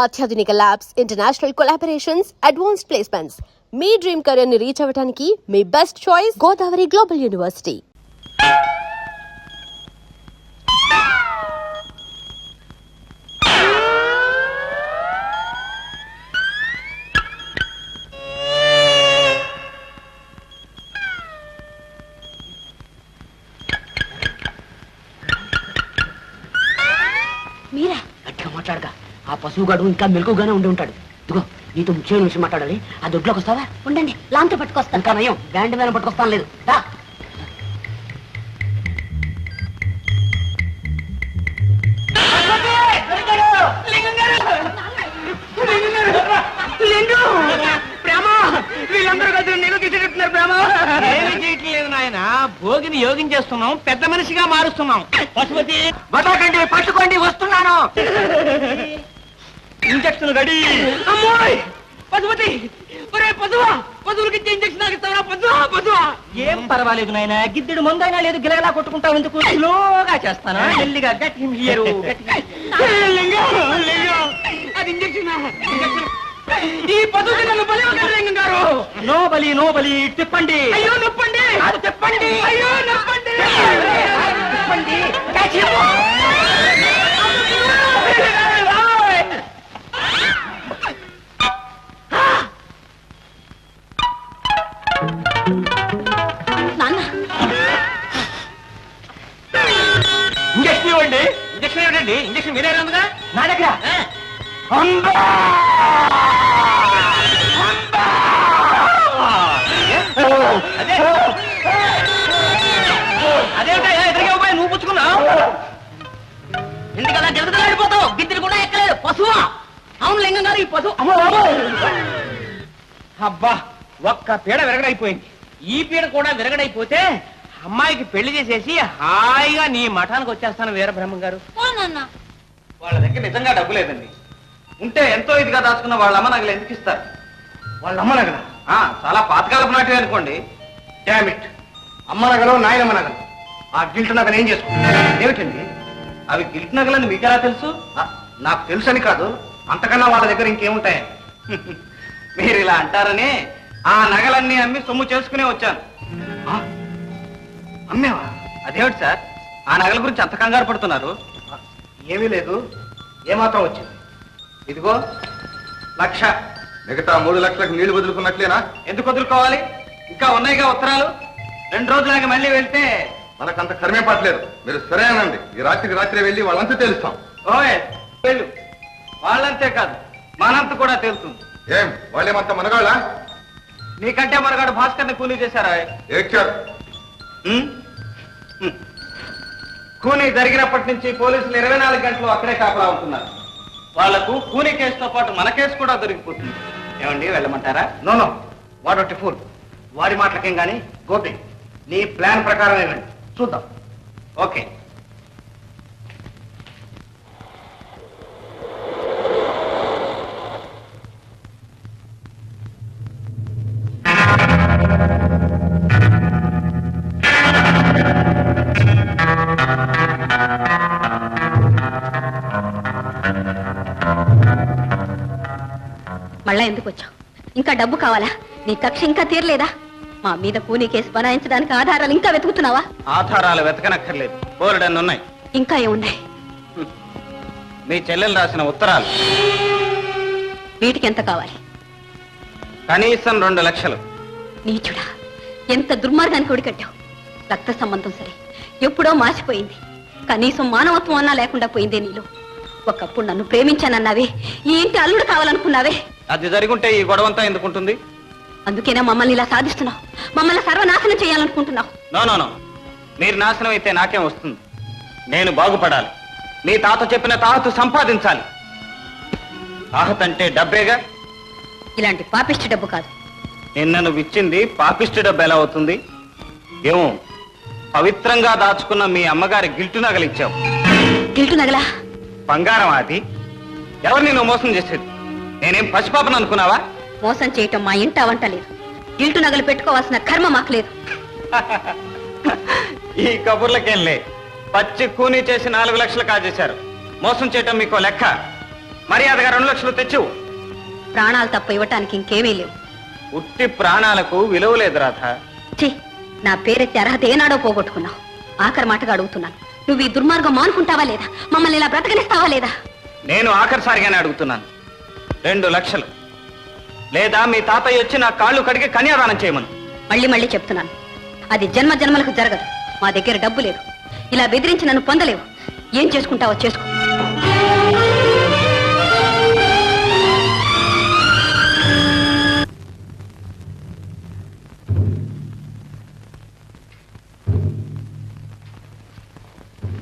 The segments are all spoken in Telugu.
అత్యాధునిక labs, international collaborations, advanced placements. మీ డ్రీమ్ కెరీర్ ని రీచ్ అవ్వడానికి మీ best choice Godavari global university. మీరా గట్టిగా మాట్లాడగా ఆ పశువుగాడు ఇంకా మెలకుగానే ఉండి ఉంటాడు. ఇదిగో నీతో ముఖ్యమైన విషయం మాట్లాడాలి. ఆ దొడ్లోకి వస్తావా? ఉండండి, లాంతో పట్టుకొస్తాను. ఇంకా నయం, బ్యాండ్ మీద పట్టుకొస్తాను. లేదు రా. వీళ్ళందరూ కలిసి నీళ్ళు తీసేటట్టున్నారు. ప్రేమ ఏమి చేయట్లేదు నాయన, భోగిని యోగించేస్తున్నాం, పెద్ద మనిషిగా మారుస్తున్నాం. పశుపతి బతాకండి, పట్టుకోండి, వస్తున్నాను. Injection ready. అమ్మాయి పశుపతి, ఒరే పశువా, పశువులకి ఇచ్చే ఇంజక్షన్ ఆగిస్తావా? పశువా పశువా. ఏం పర్వాలేదు నాయన, గిద్దెడు మందైనా లేదు, గిలగలా కొట్టుకుంటావు ఎందుకు? స్లోగా చేస్తాను, మెల్లిగా. గట్టి అది ఇంజక్షన్. ఈ పశువుకి నన్ను బలి గారు. నో బలి, నో బలి. తిప్పండి. అయ్యో నొప్పండి. అది తిప్పండి. అయ్యో నొప్పండి. తిప్పండి. ఇంజక్షన్ ఇవ్వండి. ఇంజక్షన్ ఇవ్వండి. ఇంజక్షన్ మీరే ఉందిగా నా దగ్గర. అదేమిటా ఎదురుగా పోయి నువ్వు పుచ్చుకున్నావు? ఎందుకలా జరుగుతాడిపోతావు? గిద్దెలు కూడా ఎక్కలేదు. పశువా? అవును లింగం గారు, ఈ పశువు. అబ్బా, ఒక్క పీడ విరగడైపోయింది. ఈ పీడ కూడా విరగడైపోతే అమ్మాయికి పెళ్లి చేసేసి హాయిగా నీ మఠానికి వచ్చేస్తాను వీరబ్రహ్మం గారు. వాళ్ళ దగ్గర నిజంగా డబ్బు లేదండి. ఉంటే ఎంతో ఇదిగా దాచుకున్న వాళ్ళ అమ్మ నగలు ఎందుకు ఇస్తారు? వాళ్ళ అమ్మ నగల చాలా పాతకాలపు నాటివి అనుకోండి. డామిట్, అమ్మ నగలు నాయనమ్మ నగలు. ఆ గిల్ట్ నగలు ఏం చేసుకుంటారు? ఏమిటండి అవి గిల్ట్ నగలని మీకెలా తెలుసు? నాకు తెలుసని కాదు, అంతకన్నా వాళ్ళ దగ్గర ఇంకేముంటాయి? మీరు ఇలా అంటారని ఆ నగలన్నీ అమ్మి సొమ్ము చేసుకునే వచ్చాను. అమ్మేవా? అదేమిటి సార్ ఆ నగల గురించి అంత కంగారు పడుతున్నారు? ఏమీ లేదు. ఏమాత్రం వచ్చింది? ఇదిగో 1,00,000. మిగతా 3 లక్షలకు నీళ్లు వదులుకున్నట్లేనా? ఎందుకు వదులుకోవాలి? ఇంకా ఉన్నాయిగా ఉత్తరాలు. 2 రోజులాగా మళ్ళీ వెళ్తే మనకంత కర్మే పట్టలేదు. మీరు సరేనండి, ఈ రాత్రికి రాత్రి వెళ్ళి వాళ్ళంతా తెలుస్తాం. ఓయ్ వెళ్ళు. వాళ్ళంతే కాదు, మనంత కూడా తెలుస్తుంది. ఏం వాళ్ళేమంత మనగాళ్ళ? నీకంటే మనగాడు భాస్కర్ని కూలీ చేశారా? ఏడ్చారు. కూనీ జరిగినప్పటి నుంచి పోలీసులు 24 గంటలు అక్కడే కాపలా ఉంటున్నారు. వాళ్లకు కూనీ కేసుతో పాటు మన కేసు కూడా దొరికిపోతుంది. ఏమండి, వెళ్ళమంటారా? నో నో, వాడొట్టి ఫూల్. వాడి మాటలకేం గాని. గోపి, నీ ప్లాన్ ప్రకారం ఏమండి చూద్దాం. ఓకే. మళ్ళా ఎందుకు వచ్చావు? ఇంకా డబ్బు కావాలా? నీ కక్ష ఇంకా తీరలేదా? మా మీద కూనీ కేసు బనాయించడానికి ఆధారాలు ఇంకా వెతుకుతున్నావా? ఆధారాలు వెతకనక్కర్లేదు, బోలెడన్ని ఉన్నాయి. ఇంకా ఏమున్నాయి? మీ చెల్లెలు రాసిన ఉత్తరాలు. వీటికి ఎంత కావాలి? కనీసం 2 లక్షలు. నీచుడా, ఎంత దుర్మార్గానికి ఒడికట్టావు. రక్త సంబంధం సరే, ఎప్పుడో మాసిపోయింది. కనీసం మానవత్వం అన్నా లేకుండా పోయిందే నీలో. ఒకప్పుడు నన్ను ప్రేమించానన్నావే, ఈ ఇంటి అల్లుడు కావాలనుకున్నావే. అది జరుగుంటే ఈ గొడవంతా ఎందుకుంటుంది? అందుకేనా మమ్మల్ని ఇలా సాధిస్తున్నావు? మమ్మల్ని సర్వనాశనం చేయాలనుకుంటున్నావు? నో నో నో, మీరు నాశనం అయితే నాకేం వస్తుంది? నేను బాగుపడాలి. నీ తాత చెప్పిన తాహతు సంపాదించాలి. తాహత్ అంటే డబ్బేగా. ఇలాంటి పాపిష్టి డబ్బు కాదు. నిన్న నువ్వు ఇచ్చింది పాపిష్టి డబ్బు ఎలా అవుతుంది? ఏమో, పవిత్రంగా దాచుకున్న మీ అమ్మగారి గిల్టు నగలిచ్చావు. గిల్టు నగలా? బంగారం అది. ఎవరిని నువ్వు మోసం చేసేది? నేనేం పసిపాపను అనుకున్నావా? మోసం చేయటం మా ఇంట వంట లేదు. గిల్టు నగలు పెట్టుకోవాల్సిన కర్మ మాకు లేదు. ఈ కబుర్లకేం లే. పచ్చి కూనీ చేసి 4 లక్షలు కాజేశారు. మోసం చేయటం మీకు లెక్క. మర్యాదగా 2 లక్షలు తెచ్చు. ప్రాణాలు తప్ప ఇవ్వటానికి ఇంకేమీ లేవు. ఉట్టి ప్రాణాలకు విలువ లేదు రాధ. ఛీ, నా పేరెత్తి అర్హత ఏనాడో పోగొట్టుకున్నావు. ఆఖరి మాటగా అడుగుతున్నాను, నువ్వు ఈ దుర్మార్గం మానుకుంటావా లేదా? మమ్మల్ని ఇలా బ్రతకనిస్తావా లేదా? నేను ఆఖరిసారిగానే అడుగుతున్నాను. 2 లక్షలు లేదా మీ తాతయ్య వచ్చి నా కాళ్ళు కడిగి కన్యాదానం చేయమను. మళ్ళీ చెప్తున్నాను, అది జన్మ జన్మలకు జరగదు. మా దగ్గర డబ్బు లేదు. ఇలా బెదిరించి నన్ను పొందలేవు. ఏం చేసుకుంటావో చేసుకో.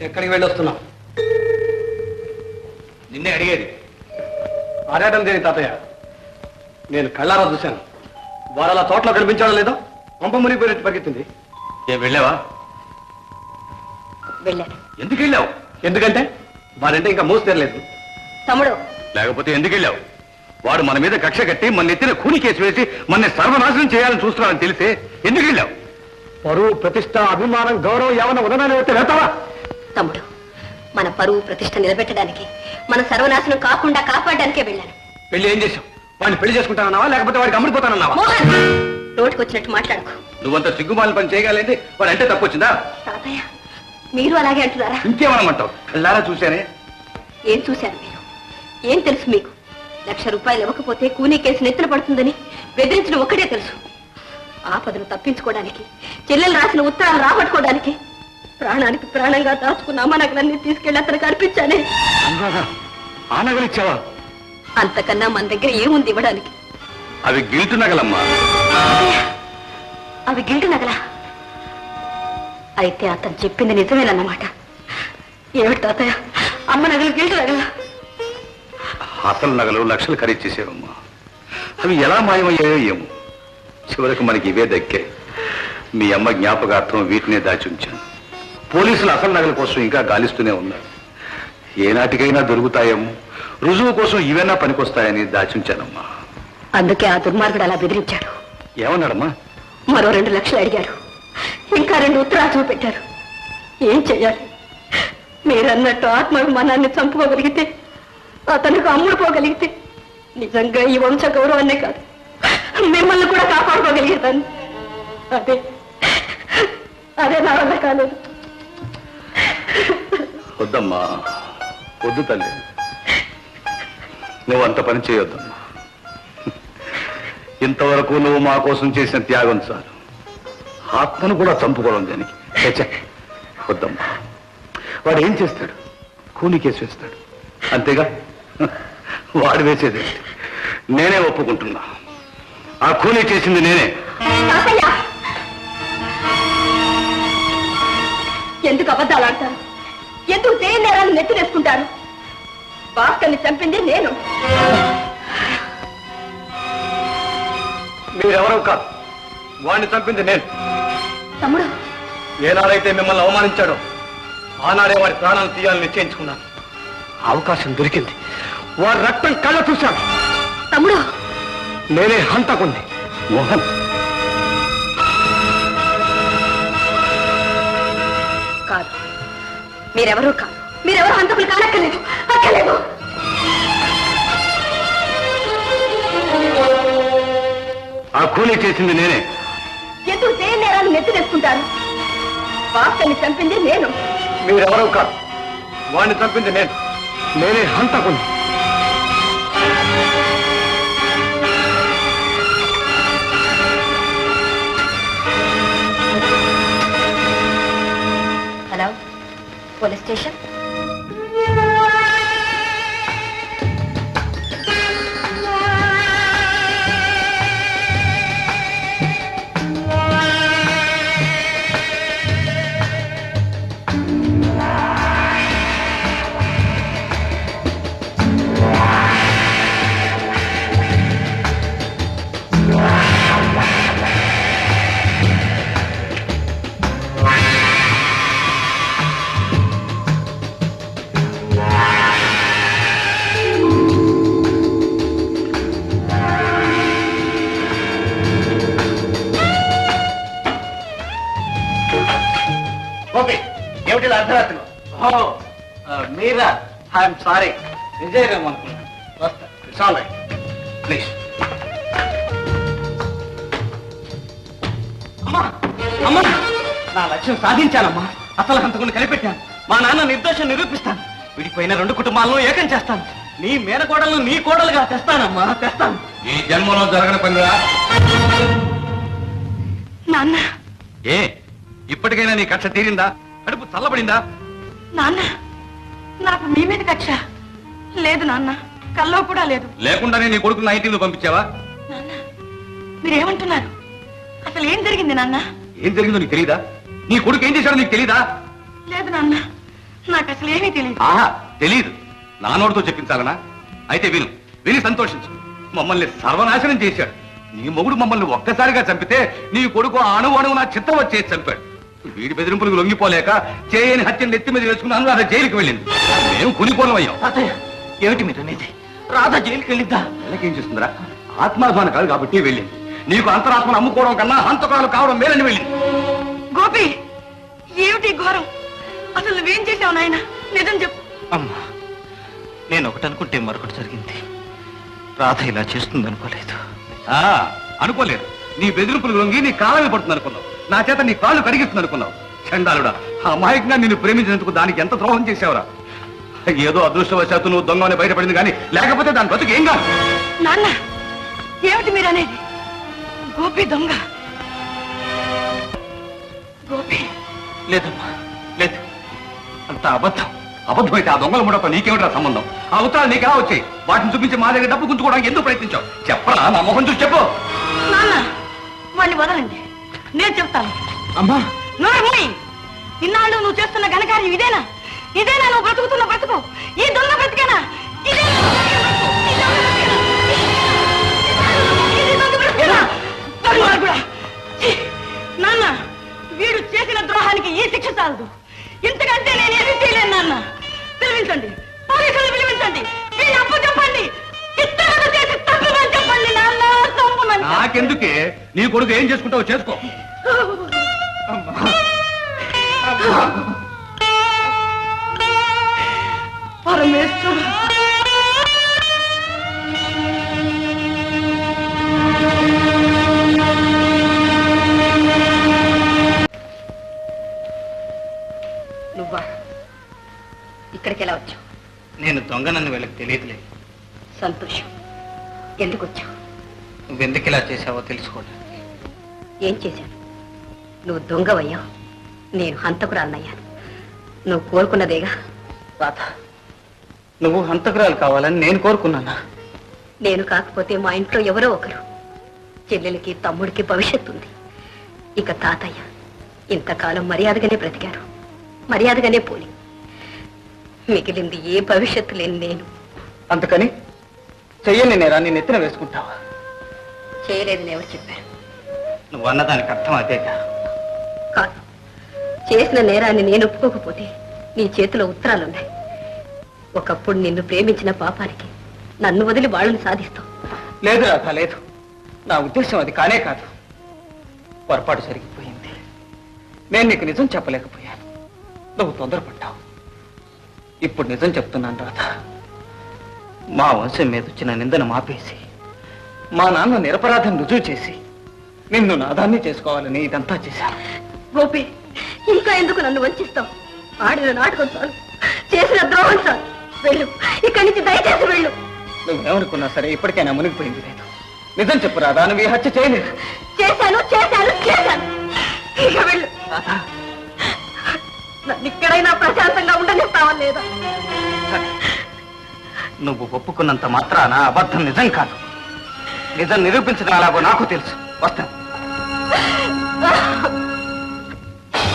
ఎక్కడికి వెళ్ళొస్తున్నావు? నిన్నే అడిగేది. ఆరాటం దేని తాతయ్య? నేను కళ్ళారా చూశాను. వారు అలా తోటలో కనిపించాడో లేదో పంప మునిగిపోయినట్టు పరిగెత్తింది. ఏం వెళ్ళావా? వెళ్ళాను. ఎందుకు వెళ్ళావు? ఎందుకంటే వారంటే ఇంకా మూసి తెరలేదు. తమ్ముడు, లేకపోతే ఎందుకు వెళ్ళావు? వాడు మన మీద కక్ష కట్టి మన ఎత్తిన కూని కేసు వేసి మన సర్వనాశనం చేయాలని చూస్తున్నాడని తెలిసే ఎందుకు వెళ్ళావు? పరువు, ప్రతిష్ట, అభిమానం, గౌరవం ఏమైనా ఉన్నదాన్ని వెళ్తే వెళ్తావా? తమ్ముడు, మన పరువు ప్రతిష్ట నిలబెట్టడానికి, మన సర్వనాశనం కాకుండా కాపాడడానికే వెళ్ళాను. పెళ్లి ఏం చేశావు? వాడిని పెళ్లి చేసుకుంటానన్నావా లేకపోతే వాడికి అమ్ముడిపోతానన్నావా? మోహన్, నోటికి వచ్చినట్టు మాట్లాడుకో. నువ్వంత సిగ్గుమాలిన పని చేయగలిగింది వాడు అంటే తప్పు వచ్చిందా? తాతయ్య, మీరు అలాగే అంటున్నారా? ఇంకేమనమంటావు? కళ్ళారా చూశానే. ఏం చూశారు మీరు? ఏం తెలుసు మీకు? 1,00,000 రూపాయలు ఇవ్వకపోతే కూనీ కేసు నెత్తిన పడుతుందని బెదిరించడం ఒక్కటే తెలుసు. ఆపదను తప్పించుకోవడానికి, చెల్లెలు రాసిన ఉత్తరాలు రాబట్టుకోవడానికి ప్రాణానికి ప్రాణంగా దాచుకున్న అమ్మ నగలన్నీ తీసుకెళ్లి అతనికి అర్పించానే. ఆ నగలిచ్చావా? అంతకన్నా మన దగ్గర ఏముంది ఇవ్వడానికి? అవి గిల్టు నగలమ్మా. అవి గిల్టు నగలా? అయితే అతను చెప్పింది నిజమేనన్నమాట. ఏమిటి తాతయ్య, అమ్మ నగలు గిల్టు నగలా? అసలు నగలు లక్షలు ఖరీదు చేసేవమ్మా. అవి ఎలా మాయమయ్యాయో ఏమో. చివరకు మనకి ఇవే దక్కే. మీ అమ్మ జ్ఞాపకార్థం వీటినే దాచి ఉంచాను. పోలీసులు అసలు నగల కోసం ఇంకా గాలిస్తూనే ఉన్నారు. ఏనాటికైనా దొరుకుతాయేమో, రుజువు కోసం ఇవైనా పనికొస్తాయని దాచి ఉంచానమ్మా. అందుకే ఆ దుర్మార్గుడు అలా బెదిరించాడు. ఏమన్నాడమ్మా? మరో 2 లక్షలు అడిగారు. ఇంకా 2 ఉత్తరాలు చూపెట్టారు. ఏం చెయ్యాలి? మీరన్నట్టు ఆత్మాభిమానాన్ని చంపుకోగలిగితే, అతనికి అమ్ముడుపోగలిగితే నిజంగా ఈ వంశ గౌరవాన్నే కాదు, మిమ్మల్ని కూడా కాపాడుకోగలిగేదాన్ని. అదే నా వల్ల కాలేదు. వద్దమ్మా, వద్దు తల్లి. నువ్వు అంత పని చేయొద్దమ్మా. ఇంతవరకు నువ్వు మా కోసం చేసిన త్యాగం చాలు. ఆత్మను కూడా చంపుకోవడం దానికి. వద్దమ్మా. వాడు ఏం చేస్తాడు? కూని కేసు వేస్తాడు, అంతేగా. వాడు వేసేది నేనే ఒప్పుకుంటున్నా. ఆ కూని చేసింది నేనే. ఎందుకు అబద్ధాలు ఆడతారు? ఎందుకు చేయని నేరాలు నెత్తినేసుకుంటారు? భాస్కర్ని చంపింది నేను. మీరెవరో కాదు, వాడిని చంపింది నేను. తమ్ముడు, ఏనాడైతే మిమ్మల్ని అవమానించాడో ఆనాడే వారి ప్రాణాలు తీయాలని నిశ్చయించుకున్నాను. అవకాశం దొరికింది. వారి రక్తం కళ్ళ చూశాను. తమ్ముడు, నేనే హంతకుంది. మోహన్, కాదు, మీరెవరూ కాదు. మీరెవరు హంతకులు కానక్కర్లేదు. అక్కర్లేదు. ఆ కూని చేసింది నేనే. ఎందుకు చేయని నేరాలు నెత్తినేసుకుంటారు? భాస్కర్ని చంపింది నేను. మీరెవరో కాదు, వాడిని చంపింది నేను. నేనే హంతకుంది. Hello, police station. ఏమిటి అర్ధరాత్రి? మీరా? ఐఎమ్ సారీ, విజయరామ్ అనుకున్నాను. చాలే ప్లీజ్. అమ్మా అమ్మా, నా లక్ష్యం సాధించానమ్మా. అసలు హంతకుని కనిపెట్టాను. మా నాన్న నిర్దోషం నిరూపిస్తాను. విడిపోయిన 2 కుటుంబాలను ఏకం చేస్తాను. నీ మేనకోడలను నీ కోడలుగా తెస్తానమ్మా, తెస్తాను. ఈ జన్మలో జరగని పనిరా. నాన్న ఏ ఇప్పటికైనా నీ కక్ష తీరిందా? కడుపు చల్లబడిందా? నాన్న, నాకు మీ మీద కక్ష లేదు నాన్న, కల్లో కూడా లేదు. లేకుండానే నీ కొడుకుని ఐటీలో పంపించావా? నాన్న, మీరేమంటున్నారు? అసలు ఏం జరిగింది నాన్న? ఏం జరిగిందో నీకు తెలీదా? నీ కొడుకు ఏం చేశాడో నీకు తెలీదా? లేదు నాన్న, నాకు అసలు ఏమీ తెలియదు. ఆహా, తెలీదు. నా నోటితో చెప్పించాలనా? అయితే విను, విని సంతోషించు. మమ్మల్ని సర్వనాశనం చేశాడు. నీ మొగుడు మమ్మల్ని ఒక్కసారిగా చంపితే నీ కొడుకు అణువు నా చిత్తం వచ్చేసి చంపాడు. వీడి బెదిరింపులకు లొంగిపోలేక చేయని హత్యను నెత్తి మీద వేసుకుని అనురాధ జైలుకి వెళ్ళింది. మేము కునిపోలమయ్యాం. తాతయ్య, ఏమిటి మీరు అనేది? రాధ జైలుకి వెళ్ళిద్దా? నెలకేం చేస్తుందిరా? ఆత్మాభిమానం కాదు కాబట్టి వెళ్ళింది. నీకు అంతరాత్మను అమ్ముకోవడం కన్నా హంతకురాలు కావడం మేలని వెళ్ళింది. గోపి, ఏమిటి ఘోరం? అసలు నువ్వేం చేశావు నాయన? నిజం చెప్పు. అమ్మా, నేను ఒకటి అనుకుంటే మరొకటి జరిగింది. రాధ ఇలా చేస్తుంది అనుకోలేదు. అనుకోలేదు. నీ బెదిరింపులు లొంగి నీ కాళ్ళని పడుతుంది అనుకున్నావు. నా చేత నీ కాళ్ళు కడిగిస్తుంది అనుకున్నావు. చండాలుడా, అమాయకంగా నిన్ను ప్రేమించినందుకు దానికి ఎంత ద్రోహం చేశావురా? ఏదో అదృష్టవశాత్తు నువ్వు దొంగని బయటపడింది కానీ లేకపోతే దాని బతుకు ఏం కాదు. నాన్న, ఏమిటి మీరనేది? గోపి దొంగ? గోపి లేదమ్మా, లేదు, అంత అబద్ధం. అబద్ధమైతే ఆ దొంగల ముడప నీకేమిట్రా సంబంధం? ఆ ఉత్తరాలు నీకెలా వచ్చాయి? వాటిని చూపించి మా దగ్గర డబ్బు గుంజుకోవడానికి ఎందుకు ప్రయత్నించావు? చెప్పరా, నా మొహం చూసి చెప్పు. నాన్న, వాడిని వదలండి, నేను చెప్తాను. అమ్మా, నోర్మూయి, ఇన్నాళ్ళు నువ్వు చేస్తున్న ఘనకార్యం ఇదేనా? ఇదేనా నువ్వు బ్రతుకుతున్న బ్రతుకు? ఈ దొంగ బ్రతికేనా? ఇదేనా నువ్వు బ్రతికే బ్రతుకు? ఈ దొంగ బ్రతికేనా? ఇది దొంగ బ్రతికేనా? దుర్మార్గుడా! ఛీ! నాన్న, వీడు చేసిన ద్రోహానికి ఈ శిక్ష చాలదు. ఇంతకంటే నేనేమీ చేయలేను నాన్న. పిలిపించండి, పోలీసులు పిలిపించండి, వీళ్ళు అప్పు చెప్పండి, చిత్రవద చేసి తప్పుమని చెప్పండి నాన్న, తప్పుమని. నాకెందుకే? నీ కొడుకు ఏం చేసుకుంటావు చేసుకో. పరమేశ్వర, నువ్వా? ఇక్కడికి ఎలా వచ్చావు? నేను దొంగనన్ను వీళ్ళకి తెలియదులే. సంతోషం. ఎందుకు వచ్చావు? నువ్వెందుకు ఇలా చేశావో తెలుసుకోవడానికి. ఏం చేశాను? నువ్వు దొంగవయ్యావు, నేను హంతకురాలనయ్యాను. నువ్వు కోరుకున్నదేగా. రాధ, నువ్వు హంతకురాలు కావాలని నేను కోరుకున్నానా? నేను కాకపోతే మా ఇంట్లో ఎవరో ఒకరు. చెల్లెలకి తమ్ముడికి భవిష్యత్తు ఉంది. ఇక తాతయ్య ఇంతకాలం మర్యాదగానే బ్రతికారు, మర్యాదగానే పోలి. మిగిలింది ఏ భవిష్యత్తు లేని నేను. అందుకని చెయ్యని నేరాన్ని నెత్తిన వేసుకుంటావా? చేయలేదని ఎవరు చెప్పారు? నువ్వు అన్నదానికి అర్థం అదేగా. కాదు, చేసిన నేరాన్ని నేను ఒప్పుకోకపోతే నీ చేతిలో ఉత్తరాలున్నాయి. ఒకప్పుడు నిన్ను ప్రేమించిన పాపానికి నన్ను వదిలి వాళ్ళని సాధిస్తావు. లేదు రాధ, లేదు. నా ఉద్దేశం అది కానే కాదు. పొరపాటు జరిగిపోయింది. నేను నీకు నిజం చెప్పలేకపోయాను. నువ్వు తొందరపడ్డావు. ఇప్పుడు నిజం చెప్తున్నాను రాధ. మా వంశం మీద వచ్చిన నిందను మాపేసి మా నాన్న నిరపరాధం రుజువు చేసి నిన్ను నాదాన్ని చేసుకోవాలని ఇదంతా చేశాను. గోపి, ఇంకా ఎందుకు నన్ను వంచిస్తావు? ఆడిన నాటకం చాలు, చేసిన ద్రోహం చాలు. వెళ్ళు, ఇక్కడి నుంచి దయచేసి వెళ్ళు. నువ్వేమనుకున్నా సరే ఇప్పటికైనా మునిగిపోయింది లేదు. నిజం చెప్పు రాధా, నువ్వు ఈ హత్య చేయలేదు. చేశాను చేశాను చేశాను. ఇక వెళ్ళు. నన్ను ఇక్కడైనా ప్రశాంతంగా ఉండనిస్తావా లేదా? నువ్వు ఒప్పుకున్నంత మాత్రాన అబద్ధం నిజం కాదు. నిజం నిరూపించడం అలాగో నాకు తెలుసు. వస్తాను.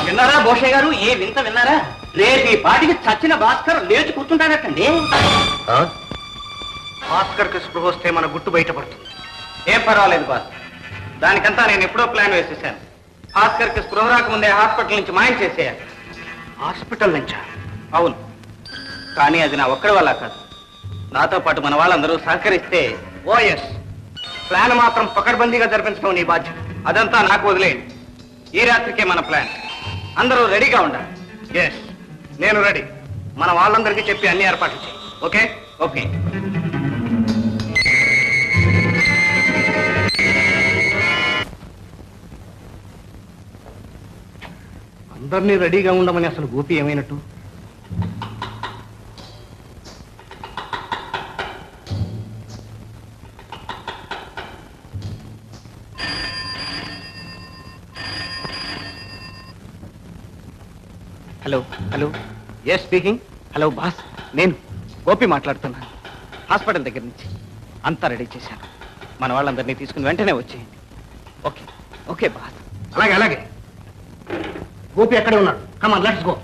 విన్నారా భోషయ్య గారు? ఏ వింత విన్నారా? రేపు ఈ పాటికి చచ్చిన భాస్కర్ లేచి కూర్చుంటాడటండి. భాస్కర్కి స్పృహ వస్తే మన గుట్టు బయటపడుతుంది. ఏం పర్వాలేదు బాస్, దానికంతా నేను ఎప్పుడో ప్లాన్ వేసేసాను. భాస్కర్కి స్పృహ రాకముందే హాస్పిటల్ నుంచి మాయం చేసేయాలి. హాస్పిటల్ నుంచా? అవును, కానీ అది నా ఒక్కడి వల్ల కాదు. నాతో పాటు మన వాళ్ళందరూ సహకరిస్తే ఓఎస్ ప్లాన్ మాత్రం పకడ్బందీగా జరిపించడం నీ బాధ్యత. అదంతా నాకు వదిలేయండి. ఈ రాత్రికే మన ప్లాన్. అందరూ రెడీగా ఉండాలి. ఎస్, నేను రెడీ. మన వాళ్ళందరికీ చెప్పి అన్ని ఏర్పాట్లు చేయి. Okay okay. అందరినీ రెడీగా ఉండమని అసలు గోపి ఏమైనట్టు? Hello hello yes speaking. Hello boss, నేను గోపి మాట్లాడుతున్నాను హాస్పిటల్ దగ్గర నుంచి. అంతా రెడీ చేశాను. మన వాళ్ళందరినీ తీసుకుని వెంటనే వచ్చేయండి. Okay okay boss. అలాగే అలాగే. గోపి ఎక్కడే ఉన్నాడు. Come on let's go.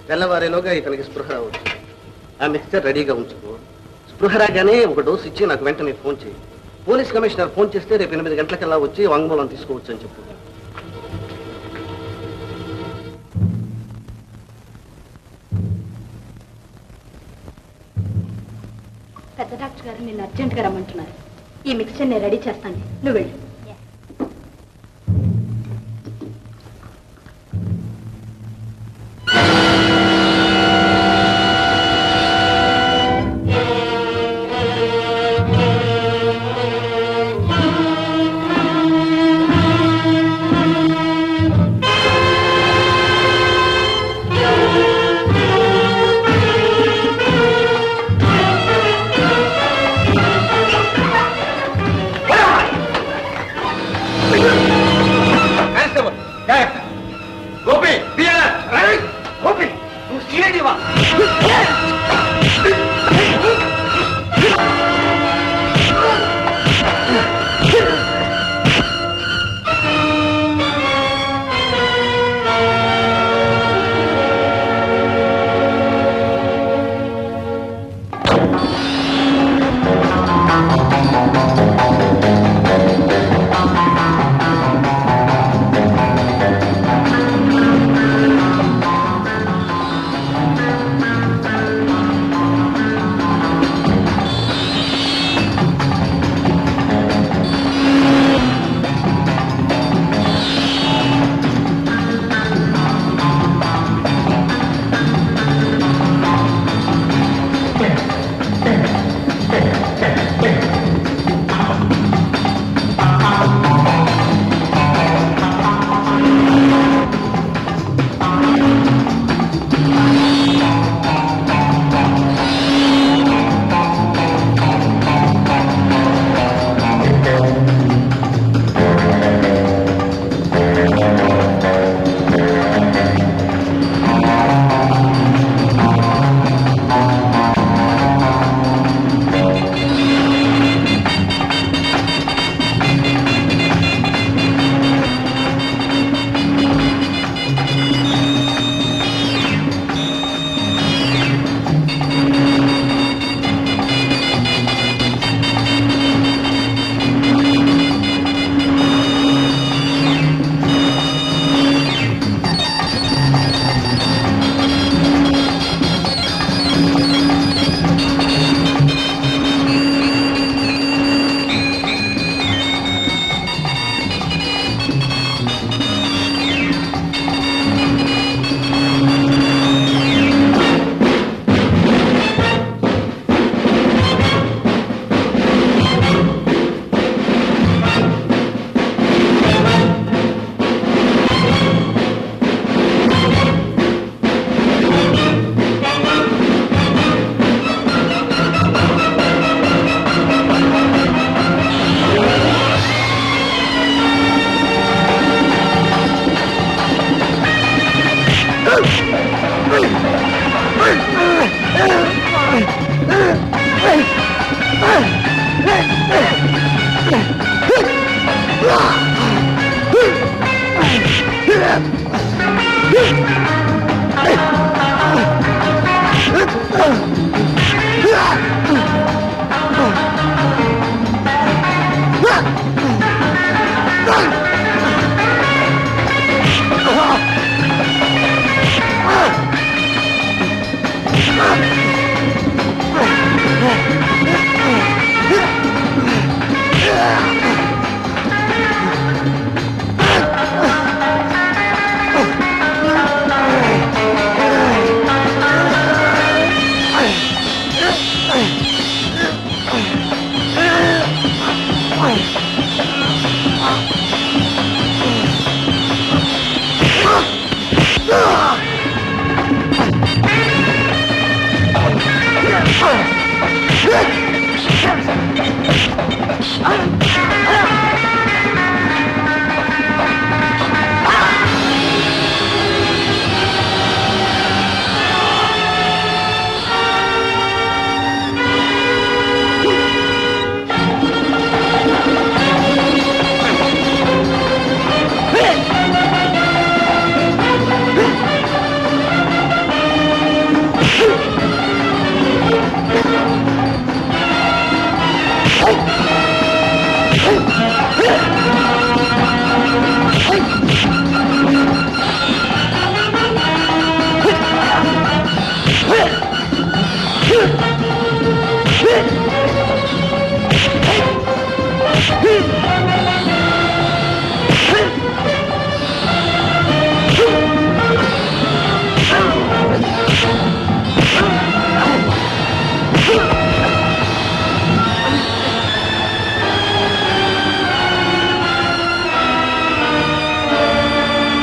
తెల్లవారేలోగా ఇతనికి స్పృహ రావచ్చు. ఆ మిక్స్చర్ రెడీగా ఉంచుకో. స్పృహ రాగానే ఒక డోసు ఇచ్చి నాకు వెంటనే ఫోన్ చేయి. పోలీస్ కమిషనర్ ఫోన్ చేస్తే రేపు 8 గంటలకల్లా వచ్చి వాంగ్మూలం తీసుకోవచ్చు అని చెప్పు. పెద్ద డాక్టర్ గారు నిన్ను అర్జెంట్గా రమ్మంటున్నారు. ఈ మిక్స్చర్ నేను రెడీ చేస్తాను, నువ్వు వెళ్ళు.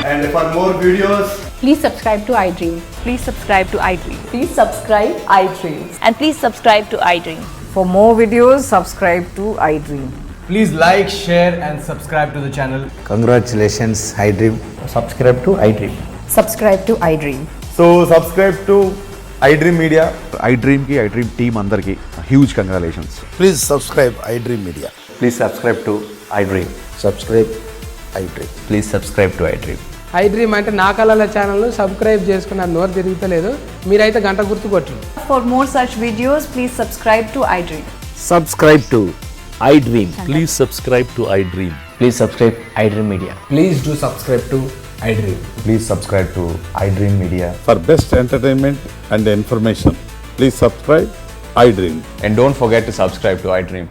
And for more videos, Please subscribe to iDream. Please subscribe to iDream. Please subscribe iDream. And please subscribe to iDream. For more videos, subscribe to iDream. please like, share and subscribe to the channel. Congratulations, iDream. Subscribe to iDream. Subscribe to iDream. So subscribe to iDream Media. iDream ki iDream team andarki huge congratulations. Please subscribe iDream Media. Please subscribe to iDream. Subscribe iDream. Please subscribe to iDream. iDream అంటే నా కళల ఛానల్ సబ్స్క్రైబ్ చేసుకున్న నోరు తిరుగుతలేదు మీరైతే గంట గుర్తు కొట్టండి. For more such videos, please subscribe to iDream. Subscribe to iDream. Please subscribe to iDream. Please subscribe iDream Media. Please do subscribe to iDream. Please subscribe to iDream Media. For best entertainment and information, please subscribe iDream. And don't forget to subscribe to iDream.